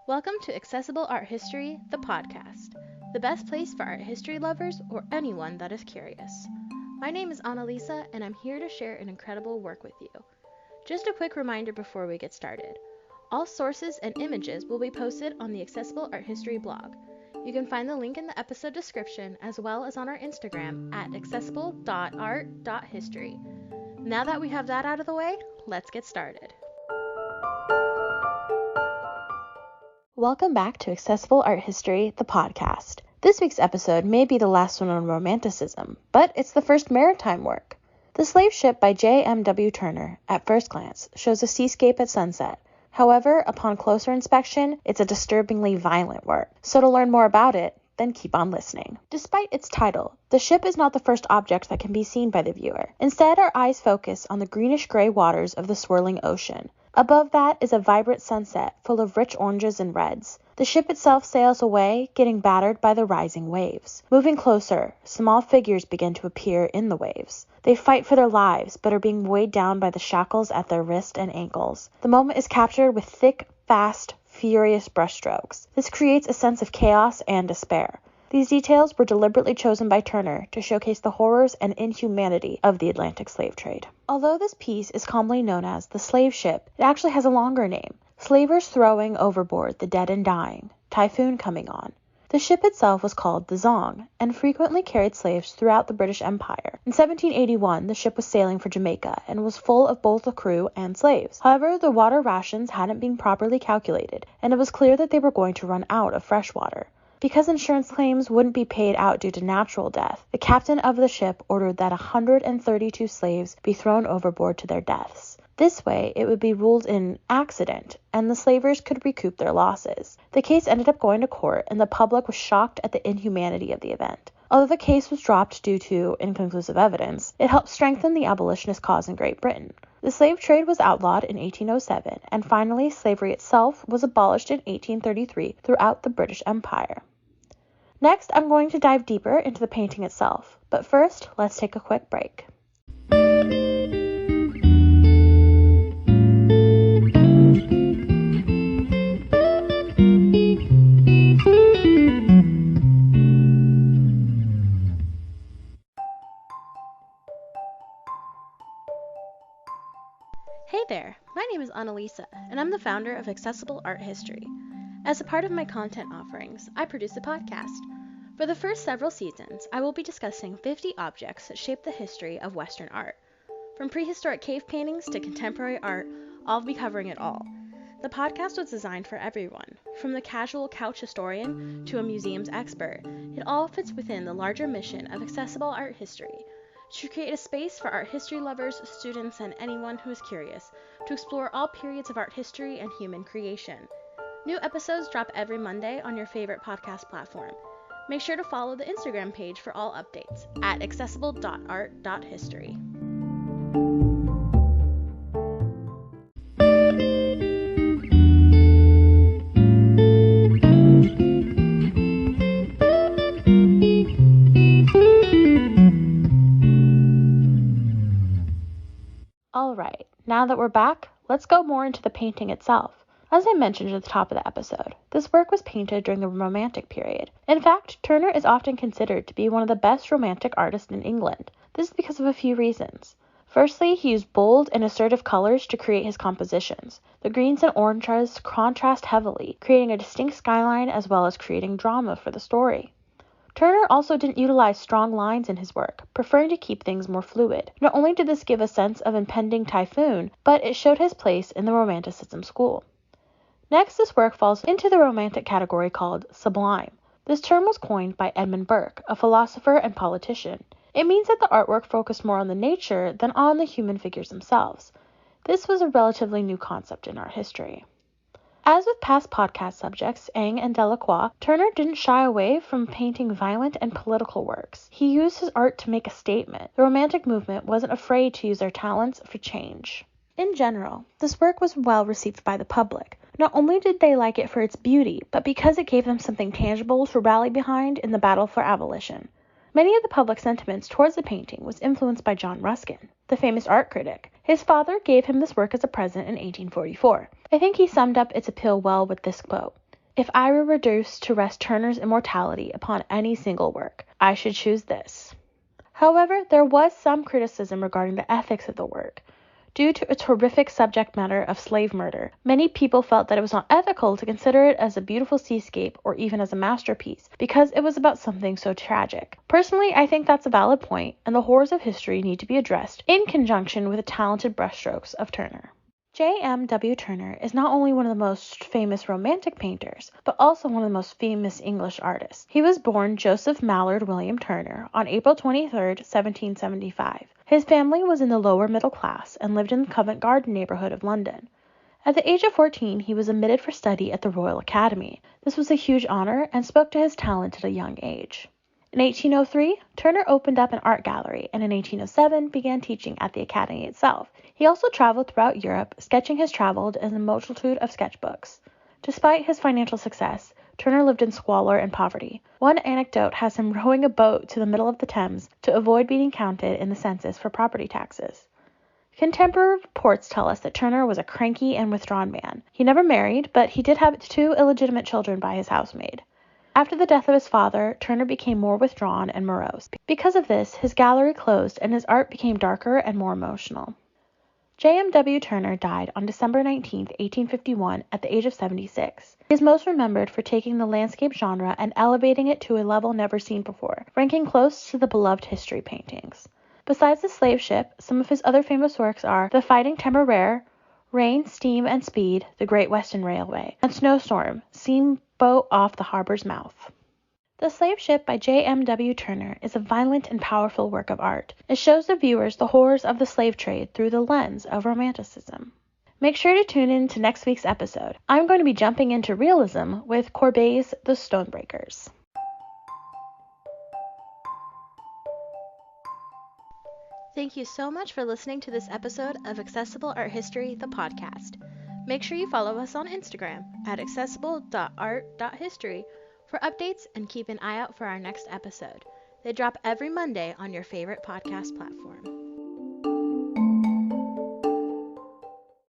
Welcome to Accessible Art History, the podcast, the best place for art history lovers or anyone that is curious. My name is Annalisa, and I'm here to share an incredible work with you. Just a quick reminder before we get started. All sources and images will be posted on the Accessible Art History blog. You can find the link in the episode description as well as on our Instagram at accessible.art.history. Now that we have that out of the way, let's get started. Welcome back to Accessible Art History, the podcast. This week's episode may be the last one on Romanticism, but it's the first maritime work. The Slave Ship by JMW Turner, at first glance, shows a seascape at sunset. However, upon closer inspection, it's a disturbingly violent work. So to learn more about it, then keep on listening. Despite its title, the ship is not the first object that can be seen by the viewer. Instead, our eyes focus on the greenish-gray waters of the swirling ocean. Above that is a vibrant sunset full of rich oranges and reds. The ship itself sails away, getting battered by the rising waves. Moving closer, small figures begin to appear in the waves. They fight for their lives, but are being weighed down by the shackles at their wrists and ankles. The moment is captured with thick, fast, furious brushstrokes. This creates a sense of chaos and despair. These details were deliberately chosen by Turner to showcase the horrors and inhumanity of the Atlantic slave trade. Although this piece is commonly known as the Slave Ship, it actually has a longer name: Slavers Throwing Overboard the Dead and Dying, Typhoon Coming On. The ship itself was called the Zong, and frequently carried slaves throughout the British Empire. In 1781, the ship was sailing for Jamaica, and was full of both the crew and slaves. However, the water rations hadn't been properly calculated, and it was clear that they were going to run out of fresh water. Because insurance claims wouldn't be paid out due to natural death, the captain of the ship ordered that 132 slaves be thrown overboard to their deaths. This way, it would be ruled an accident, and the slavers could recoup their losses. The case ended up going to court, and the public was shocked at the inhumanity of the event. Although the case was dropped due to inconclusive evidence, it helped strengthen the abolitionist cause in Great Britain. The slave trade was outlawed in 1807, and finally slavery itself was abolished in 1833 throughout the British Empire. Next, I'm going to dive deeper into the painting itself, but first, let's take a quick break. Hey there, my name is Annalisa, and I'm the founder of Accessible Art History. As a part of my content offerings, I produce a podcast. For the first several seasons, I will be discussing 50 objects that shape the history of Western art. From prehistoric cave paintings to contemporary art, I'll be covering it all. The podcast was designed for everyone, from the casual couch historian to a museum's expert. It all fits within the larger mission of Accessible Art History, to create a space for art history lovers, students, and anyone who is curious to explore all periods of art history and human creation. New episodes drop every Monday on your favorite podcast platform. Make sure to follow the Instagram page for all updates at accessible.art.history. Alright, now that we're back, let's go more into the painting itself. As I mentioned at the top of the episode, this work was painted during the Romantic period. In fact, Turner is often considered to be one of the best Romantic artists in England. This is because of a few reasons. Firstly, he used bold and assertive colors to create his compositions. The greens and oranges contrast heavily, creating a distinct skyline as well as creating drama for the story. Turner also didn't utilize strong lines in his work, preferring to keep things more fluid. Not only did this give a sense of impending typhoon, but it showed his place in the Romanticism school. Next, this work falls into the Romantic category called sublime. This term was coined by Edmund Burke, a philosopher and politician. It means that the artwork focused more on the nature than on the human figures themselves. This was a relatively new concept in art history. As with past podcast subjects, Eng and Delacroix, Turner didn't shy away from painting violent and political works. He used his art to make a statement. The Romantic movement wasn't afraid to use their talents for change. In general, this work was well received by the public. Not only did they like it for its beauty, but because it gave them something tangible to rally behind in the battle for abolition. Many of the public sentiments towards the painting was influenced by John Ruskin, the famous art critic. His father gave him this work as a present in 1844. I think he summed up its appeal well with this quote: If I were reduced to rest Turner's immortality upon any single work, I should choose this. However, there was some criticism regarding the ethics of the work. Due to its horrific subject matter of slave murder, many people felt that it was not ethical to consider it as a beautiful seascape or even as a masterpiece because it was about something so tragic. Personally, I think that's a valid point, and the horrors of history need to be addressed in conjunction with the talented brushstrokes of Turner. JMW Turner is not only one of the most famous romantic painters, but also one of the most famous English artists. He was born Joseph Mallard William Turner on April 23, 1775. His family was in the lower middle class and lived in the Covent Garden neighborhood of London. At the age of 14, he was admitted for study at the Royal Academy. This was a huge honor and spoke to his talent at a young age. In 1803, Turner opened up an art gallery, and in 1807 began teaching at the Academy itself. He also traveled throughout Europe, sketching his travels in a multitude of sketchbooks. Despite his financial success, Turner lived in squalor and poverty. One anecdote has him rowing a boat to the middle of the Thames to avoid being counted in the census for property taxes. Contemporary reports tell us that Turner was a cranky and withdrawn man. He never married, but he did have 2 illegitimate children by his housemaid. After the death of his father, Turner became more withdrawn and morose. Because of this, his gallery closed and his art became darker and more emotional. JMW Turner died on December 19, 1851, at the age of 76. He is most remembered for taking the landscape genre and elevating it to a level never seen before, ranking close to the beloved history paintings. Besides the slave ship, some of his other famous works are The Fighting Temeraire, Rain, Steam, and Speed, The Great Western Railway, and Snowstorm, Steamboat off the Harbor's Mouth. The Slave Ship by JMW Turner is a violent and powerful work of art. It shows the viewers the horrors of the slave trade through the lens of romanticism. Make sure to tune in to next week's episode. I'm going to be jumping into realism with Courbet's The Stonebreakers. Thank you so much for listening to this episode of Accessible Art History, the podcast. Make sure you follow us on Instagram at accessible.art.history for updates and keep an eye out for our next episode. They drop every Monday on your favorite podcast platform.